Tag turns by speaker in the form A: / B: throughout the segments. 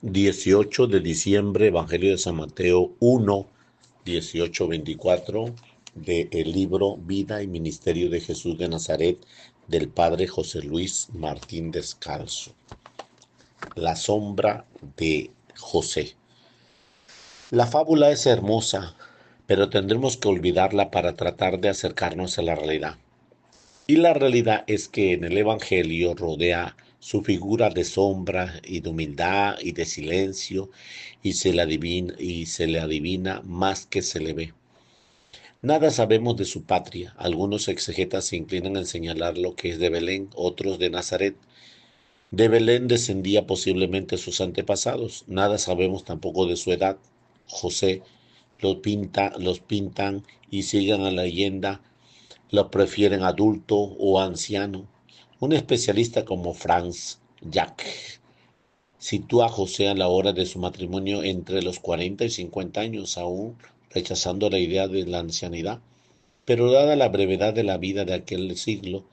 A: 18 de diciembre, Evangelio de San Mateo 1, 18-24, del libro Vida y Ministerio de Jesús de Nazaret, del padre José Luis Martín Descalzo. La sombra de José. La fábula es hermosa, pero tendremos que olvidarla para tratar de acercarnos a la realidad. Y la realidad es que en el Evangelio rodea su figura de sombra y de humildad y de silencio y se le adivina más que se le ve. Nada sabemos de su patria. Algunos exegetas se inclinan en señalar lo que es de Belén, otros de Nazaret. De Belén descendía posiblemente sus antepasados. Nada sabemos tampoco de su edad. José los pintan y siguen a la leyenda lo prefieren adulto o anciano. Un especialista como Franz Jacques sitúa a José a la hora de su matrimonio entre los 40 y 50 años, aún rechazando la idea de la ancianidad. Pero dada la brevedad de la vida de aquel siglo,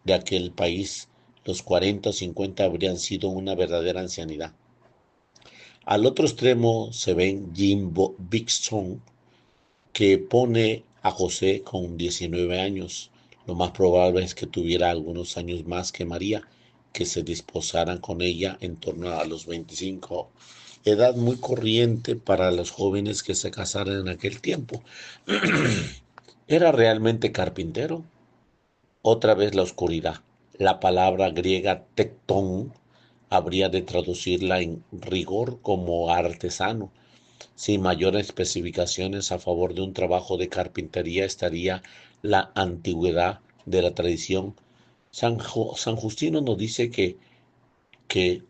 A: de aquel país, los 40 o 50 habrían sido una verdadera ancianidad. Al otro extremo se ven Jim Bixson, que pone a José con 19 años. Lo más probable es que tuviera algunos años más que María, que se desposaran con ella en torno a los 25, edad muy corriente para los jóvenes que se casaran en aquel tiempo. ¿Era realmente carpintero? Otra vez la oscuridad. La palabra griega tectón habría de traducirla en rigor como artesano. Sin mayores especificaciones a favor de un trabajo de carpintería estaría la antigüedad de la tradición. San Justino nos dice que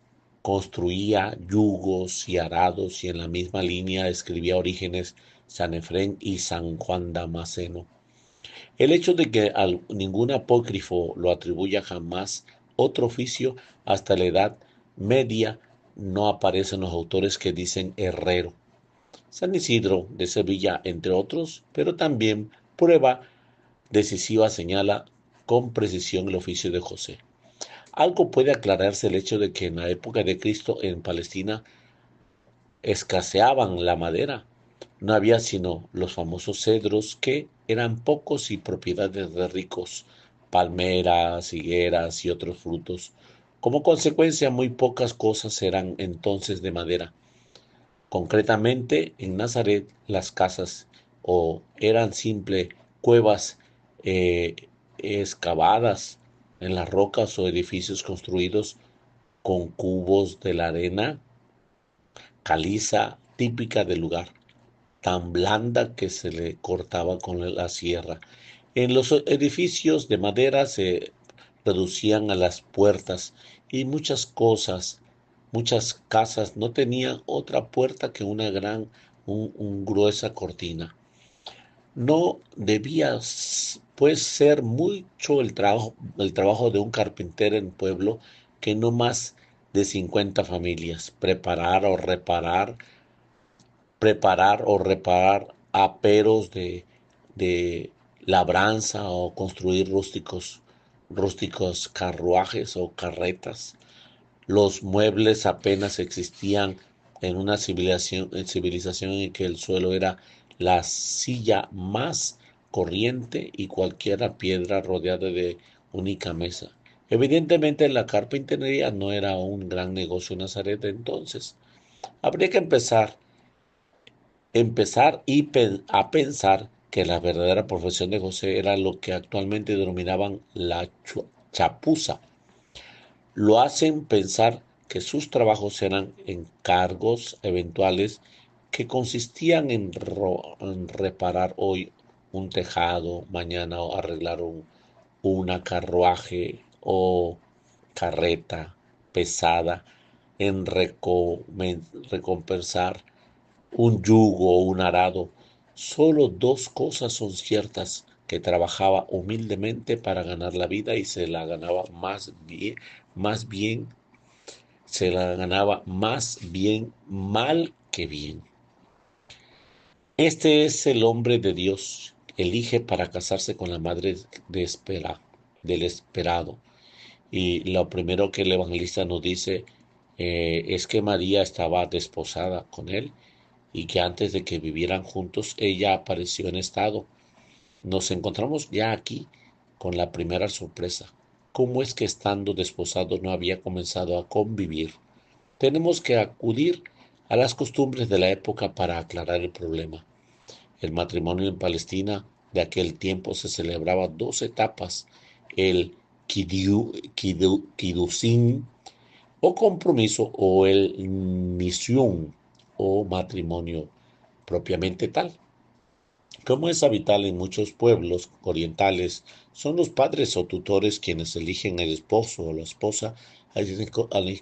A: construía yugos y arados y en la misma línea escribía Orígenes, San Efrén y San Juan Damasceno. El hecho de que a ningún apócrifo lo atribuya jamás otro oficio hasta la Edad Media no aparecen los autores que dicen herrero. San Isidro de Sevilla, entre otros, pero también prueba decisiva señala con precisión el oficio de José. Algo puede aclararse el hecho de que en la época de Cristo en Palestina escaseaban la madera. No había sino los famosos cedros que eran pocos y propiedades de ricos, palmeras, higueras y otros frutos. Como consecuencia, muy pocas cosas eran entonces de madera. Concretamente, en Nazaret las casas o eran simples cuevas eh, excavadas en las rocas o edificios construidos con cubos de la arena caliza típica del lugar, tan blanda que se le cortaba con la sierra. En los edificios de madera se reducían a las puertas y muchas casas no tenían otra puerta que una un gruesa cortina. No debía, pues, ser mucho el trabajo de un carpintero en pueblo que no más de 50 familias, preparar o reparar aperos de labranza o construir rústicos carruajes o carretas. Los muebles apenas existían en civilización en que el suelo era la silla más corriente y cualquiera piedra rodeada de única mesa. Evidentemente la carpintería no era un gran negocio en Nazaret entonces. Habría que a pensar que la verdadera profesión de José era lo que actualmente denominaban la chapuza. Lo hacen pensar que sus trabajos eran encargos eventuales que consistían en reparar hoy un tejado, mañana arreglar una carruaje o carreta pesada, en recompensar un yugo o un arado. Solo dos cosas son ciertas, que trabajaba humildemente para ganar la vida y se la ganaba más bien, se la ganaba más bien mal que bien. Este es el hombre de Dios, elige para casarse con la madre del esperado. Y lo primero que el evangelista nos dice es que María estaba desposada con él y que antes de que vivieran juntos ella apareció en estado. Nos encontramos ya aquí con la primera sorpresa. ¿Cómo es que estando desposados no había comenzado a convivir? Tenemos que acudir a las costumbres de la época para aclarar el problema. El matrimonio en Palestina de aquel tiempo se celebraba dos etapas, el kiddushin o compromiso o el nisyun o matrimonio propiamente tal. Como es habitual en muchos pueblos orientales, son los padres o tutores quienes eligen el esposo o la esposa a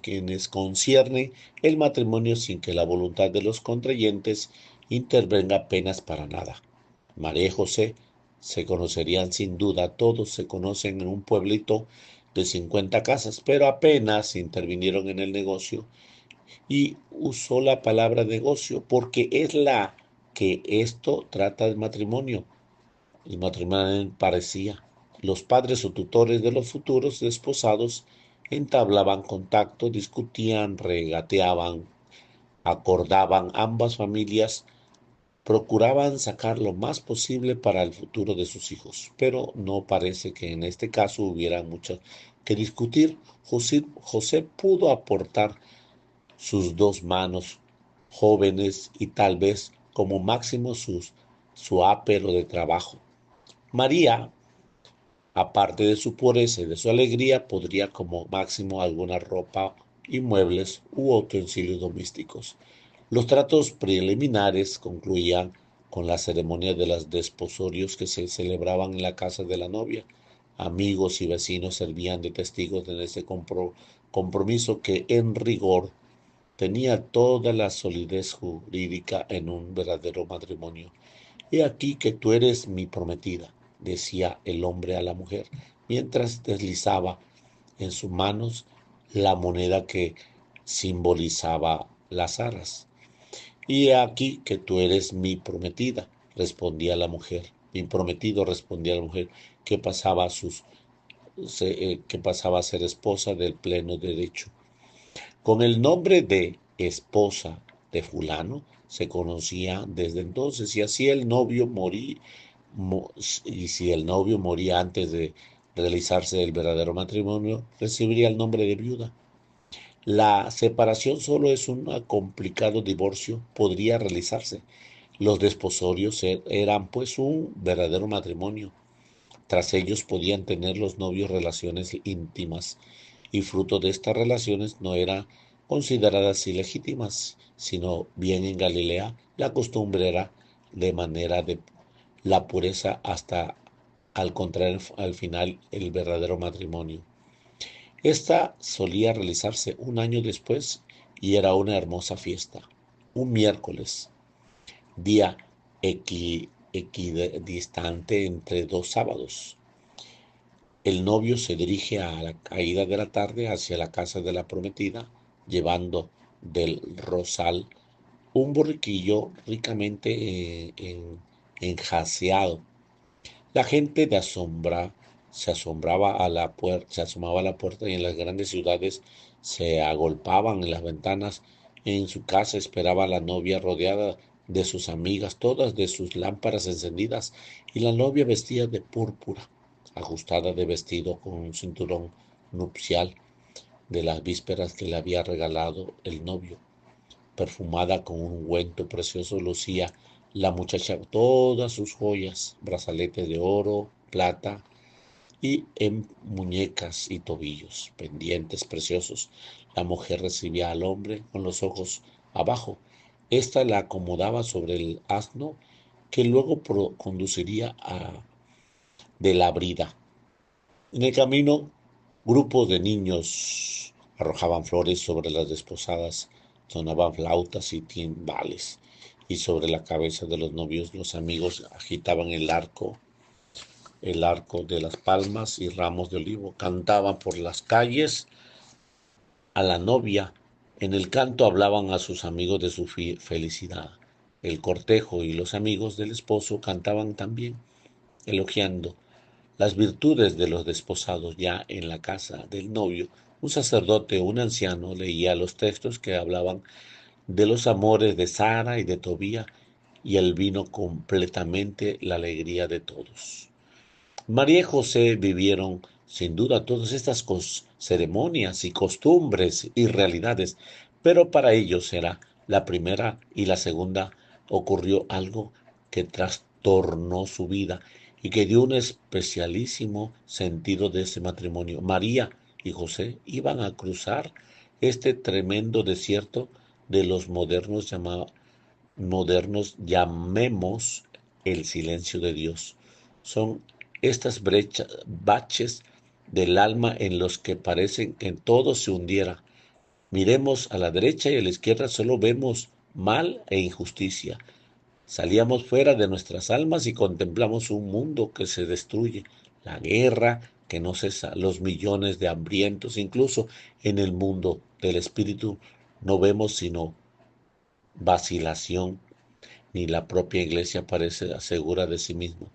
A: quienes concierne el matrimonio sin que la voluntad de los contrayentes intervenga apenas para nada. María y José se conocerían sin duda, todos se conocen en un pueblito de 50 casas, pero apenas intervinieron en el negocio y usó la palabra negocio porque es la que esto trata de matrimonio. El matrimonio parecía. Los padres o tutores de los futuros desposados entablaban contacto, discutían, regateaban, acordaban. Ambas familias procuraban sacar lo más posible para el futuro de sus hijos, pero no parece que en este caso hubiera mucho que discutir. José pudo aportar sus dos manos jóvenes y tal vez como máximo su ápero de trabajo. María, aparte de su pureza y de su alegría, podría como máximo alguna ropa y muebles u utensilios domésticos. Los tratos preliminares concluían con la ceremonia de los desposorios que se celebraban en la casa de la novia. Amigos y vecinos servían de testigos en ese compromiso que en rigor tenía toda la solidez jurídica en un verdadero matrimonio. He aquí que tú eres mi prometida, decía el hombre a la mujer, mientras deslizaba en sus manos la moneda que simbolizaba las aras. Y he aquí que tú eres mi prometida, respondía la mujer. Mi prometido, respondía la mujer, que que pasaba a ser esposa del pleno derecho. Con el nombre de esposa de fulano se conocía desde entonces y así el novio moría, y si el novio moría antes de realizarse el verdadero matrimonio, recibiría el nombre de viuda. La separación solo es un complicado divorcio, podría realizarse. Los desposorios eran pues un verdadero matrimonio. Tras ellos podían tener los novios relaciones íntimas y fruto de estas relaciones no eran consideradas ilegítimas, sino bien en Galilea la costumbre era de manera de la pureza hasta al contraer al final el verdadero matrimonio. Esta solía realizarse un año después y era una hermosa fiesta. Un miércoles, día equidistante entre dos sábados. El novio se dirige a la caída de la tarde hacia la casa de la prometida, llevando del rosal un borriquillo ricamente enjaceado. La gente se asomaba a la puerta y en las grandes ciudades se agolpaban en las ventanas. En su casa esperaba la novia rodeada de sus amigas, todas de sus lámparas encendidas, y la novia vestida de púrpura, ajustada de vestido con un cinturón nupcial de las vísperas que le había regalado el novio. Perfumada con un ungüento precioso lucía la muchacha todas sus joyas, brazaletes de oro, plata y en muñecas y tobillos, pendientes preciosos. La mujer recibía al hombre con los ojos abajo. Esta la acomodaba sobre el asno que luego conduciría de la brida. En el camino, grupos de niños arrojaban flores sobre las desposadas, sonaban flautas y timbales, y sobre la cabeza de los novios los amigos agitaban el arco de las palmas y ramos de olivo, cantaban por las calles a la novia, en el canto hablaban a sus amigos de su felicidad. El cortejo y los amigos del esposo cantaban también, elogiando las virtudes de los desposados ya en la casa del novio, Un sacerdote, un anciano, leía los textos que hablaban de los amores de Sara y de Tobía, y él vino completamente la alegría de todos. María y José vivieron sin duda todas estas ceremonias y costumbres y realidades, pero para ellos era la primera y la segunda ocurrió algo que trastornó su vida y que dio un especialísimo sentido de ese matrimonio. María y José iban a cruzar este tremendo desierto de los modernos llamemos el silencio de Dios. Son estas baches del alma en los que parecen que todo se hundiera. Miremos a la derecha y a la izquierda, solo vemos mal e injusticia. Salíamos fuera de nuestras almas y contemplamos un mundo que se destruye, la guerra que no cesa, los millones de hambrientos, incluso en el mundo del espíritu no vemos sino vacilación, ni la propia iglesia parece segura de sí misma.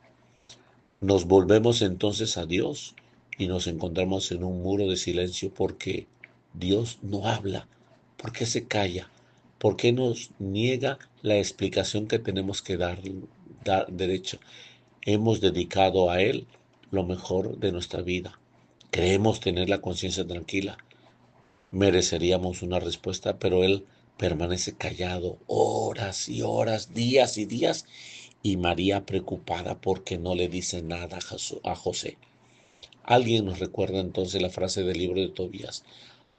A: Nos volvemos entonces a Dios y nos encontramos en un muro de silencio porque Dios no habla. ¿Por qué se calla? ¿Por qué nos niega la explicación que tenemos que dar derecho? Hemos dedicado a Él lo mejor de nuestra vida. Creemos tener la conciencia tranquila. Mereceríamos una respuesta, pero Él permanece callado horas y horas, días y días, y María preocupada porque no le dice nada a José. Alguien nos recuerda entonces la frase del libro de Tobías,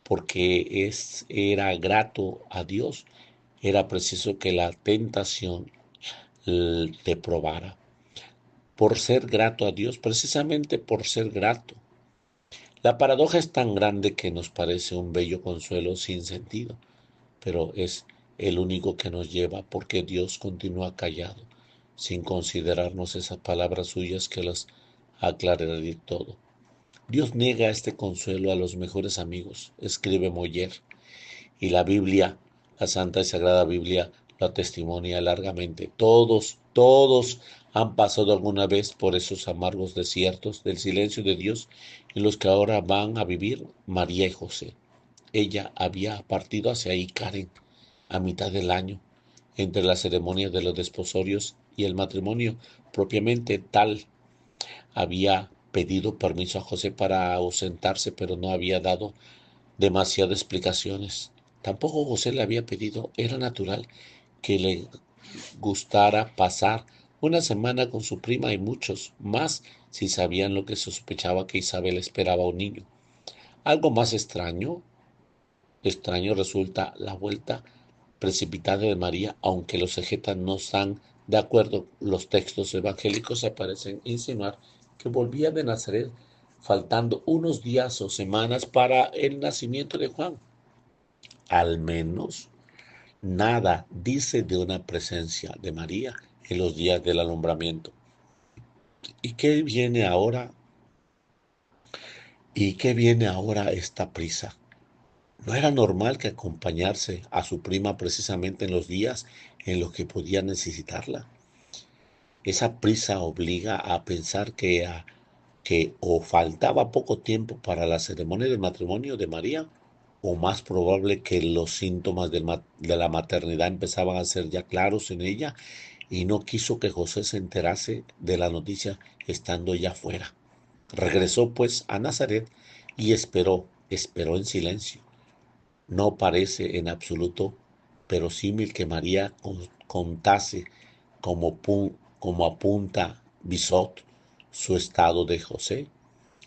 A: porque era grato a Dios, era preciso que la tentación te probara. Por ser grato a Dios, precisamente por ser grato. La paradoja es tan grande que nos parece un bello consuelo sin sentido, pero es el único que nos lleva porque Dios continúa callado, sin considerarnos esas palabras suyas que las aclararán todo. Dios niega este consuelo a los mejores amigos, escribe Moyer, y la Biblia, la Santa y Sagrada Biblia, la testimonia largamente. Todos han pasado alguna vez por esos amargos desiertos del silencio de Dios en los que ahora van a vivir María y José. Ella había partido hacia Karen a mitad del año, entre la ceremonia de los desposorios y el matrimonio propiamente tal. Había pedido permiso a José para ausentarse, pero no había dado demasiadas explicaciones. Tampoco José le había pedido, era natural que le gustara pasar una semana con su prima y muchos más si sabían lo que se sospechaba que Isabel esperaba un niño. Algo más extraño resulta la vuelta precipitada de María, aunque los exegetas no están de acuerdo, los textos evangélicos parecen insinuar que volvía de Nazaret faltando unos días o semanas para el nacimiento de Juan. Al menos nada dice de una presencia de María en los días del alumbramiento. ¿Y qué viene ahora? ¿Y qué viene ahora esta prisa? ¿No era normal que acompañarse a su prima precisamente en los días en los que podía necesitarla? Esa prisa obliga a pensar que o faltaba poco tiempo para la ceremonia del matrimonio de María, o más probable que los síntomas de la maternidad empezaban a ser ya claros en ella y no quiso que José se enterase de la noticia estando ya fuera. Regresó pues a Nazaret y esperó en silencio. No parece en absoluto verosímil que María contase como apunta Bizot su estado de José.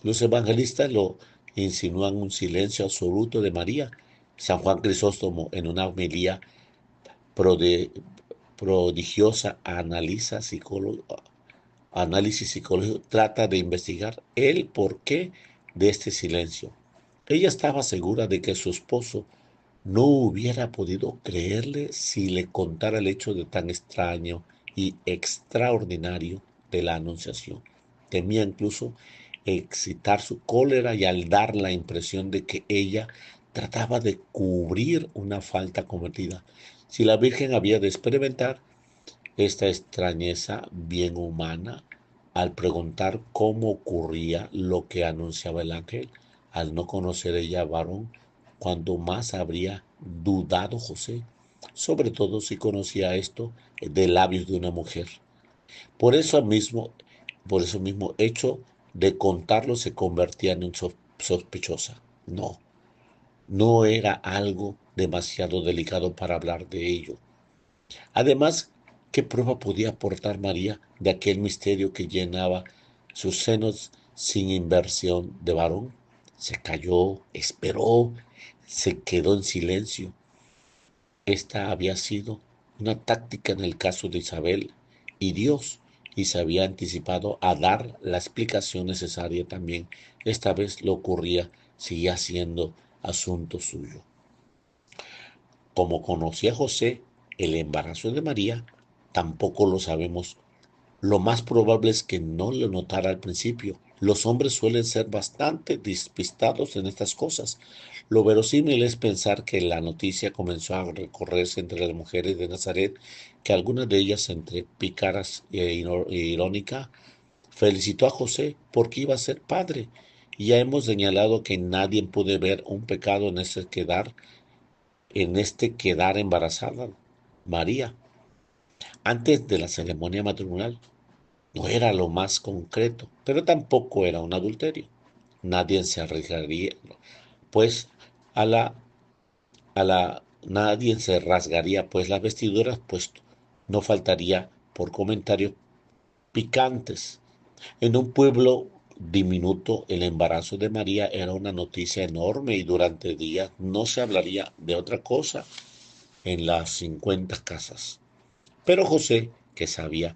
A: Los evangelistas lo insinúan un silencio absoluto de María. San Juan Crisóstomo, en una homilía prodigiosa, análisis psicológico, trata de investigar el porqué de este silencio. Ella estaba segura de que su esposo no hubiera podido creerle si le contara el hecho de tan extraño y extraordinario de la anunciación. Temía incluso excitar su cólera y al dar la impresión de que ella trataba de cubrir una falta cometida. Si la Virgen había de experimentar esta extrañeza bien humana al preguntar cómo ocurría lo que anunciaba el ángel, Al no conocer ella varón, cuando más habría dudado José, sobre todo si conocía esto de labios de una mujer. Por eso mismo, por eso mismo hecho de contarlo se convertía en un sospechosa. No, no era algo demasiado delicado para hablar de ello. Además, ¿qué prueba podía aportar María de aquel misterio que llenaba sus senos sin inversión de varón? Se calló, esperó, se quedó en silencio. Esta había sido una táctica en el caso de Isabel y Dios, y se había anticipado a dar la explicación necesaria también. Esta vez lo ocurría, seguía siendo asunto suyo. Como conocía José el embarazo de María, tampoco lo sabemos. Lo más probable es que no lo notara al principio. Los hombres suelen ser bastante despistados en estas cosas. Lo verosímil es pensar que la noticia comenzó a recorrerse entre las mujeres de Nazaret, que algunas de ellas, entre pícaras e irónica, felicitó a José porque iba a ser padre. Y ya hemos señalado que nadie puede ver un pecado en este quedar embarazada. María, antes de la ceremonia matrimonial, no era lo más concreto, pero tampoco era un adulterio. Nadie se arriesgaría, pues a la, nadie se rasgaría pues las vestiduras, pues no faltaría por comentarios picantes. En un pueblo diminuto, el embarazo de María era una noticia enorme y durante días no se hablaría de otra cosa en las 50 casas. Pero José, que sabía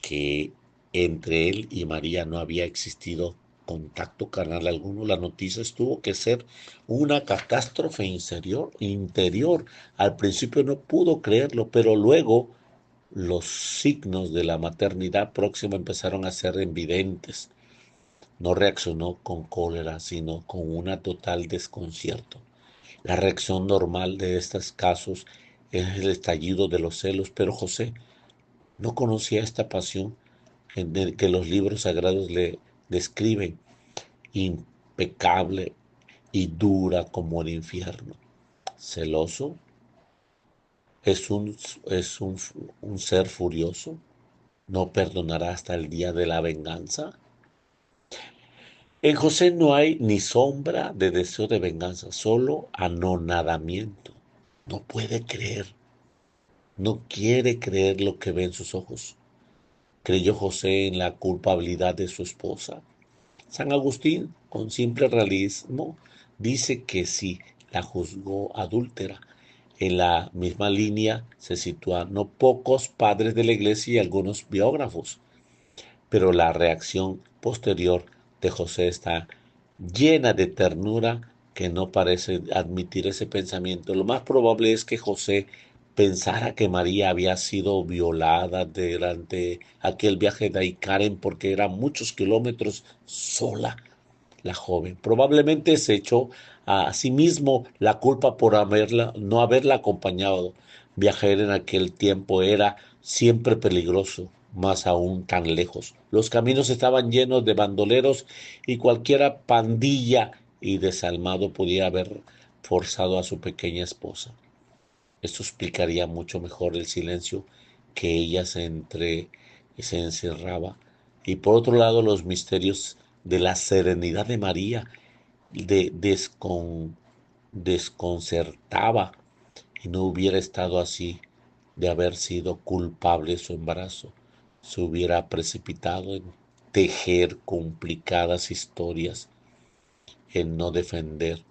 A: que entre él y María no había existido contacto carnal alguno, la noticia tuvo que ser una catástrofe interior. Al principio no pudo creerlo, pero luego los signos de la maternidad próxima empezaron a ser evidentes. No reaccionó con cólera, sino con una total desconcierto. La reacción normal de estos casos es el estallido de los celos, pero José no conocía esta pasión en el que los libros sagrados le describen, impecable y dura como el infierno. Celoso es un ser furioso, no perdonará hasta el día de la venganza. En José no hay ni sombra de deseo de venganza, solo anonadamiento. No puede creer, no quiere creer lo que ve en sus ojos. ¿Creyó José en la culpabilidad de su esposa? San Agustín, con simple realismo, dice que si la juzgó adúltera. En la misma línea se sitúan no pocos padres de la Iglesia y algunos biógrafos, pero la reacción posterior de José está llena de ternura que no parece admitir ese pensamiento. Lo más probable es que José pensara que María había sido violada durante aquel viaje de Aicaren porque era muchos kilómetros sola la joven. Probablemente se echó a sí mismo la culpa por no haberla acompañado. Viajar en aquel tiempo era siempre peligroso, más aún tan lejos. Los caminos estaban llenos de bandoleros y cualquiera pandilla y desalmado podía haber forzado a su pequeña esposa. Esto explicaría mucho mejor el silencio que ella se encerraba. Y por otro lado, los misterios de la serenidad de María de desconcertaba y no hubiera estado así de haber sido culpable de su embarazo. Se hubiera precipitado en tejer complicadas historias, en no defender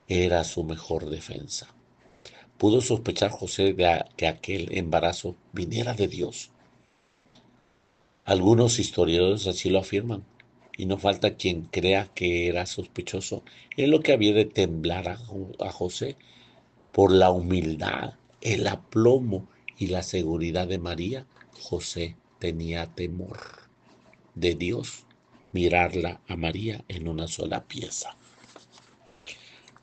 A: era su mejor defensa. Pudo sospechar José que aquel embarazo viniera de Dios. Algunos historiadores así lo afirman, y no falta quien crea que era sospechoso. En lo que había de temblar a José por la humildad, el aplomo y la seguridad de María. José tenía temor de Dios mirarla a María en una sola pieza.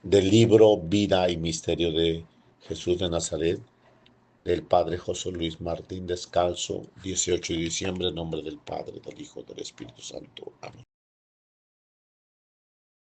A: Del libro Vida y Misterio de Jesús de Nazaret, del padre José Luis Martín Descalzo, 18 de diciembre, en nombre del Padre, del Hijo, del Espíritu Santo. Amén.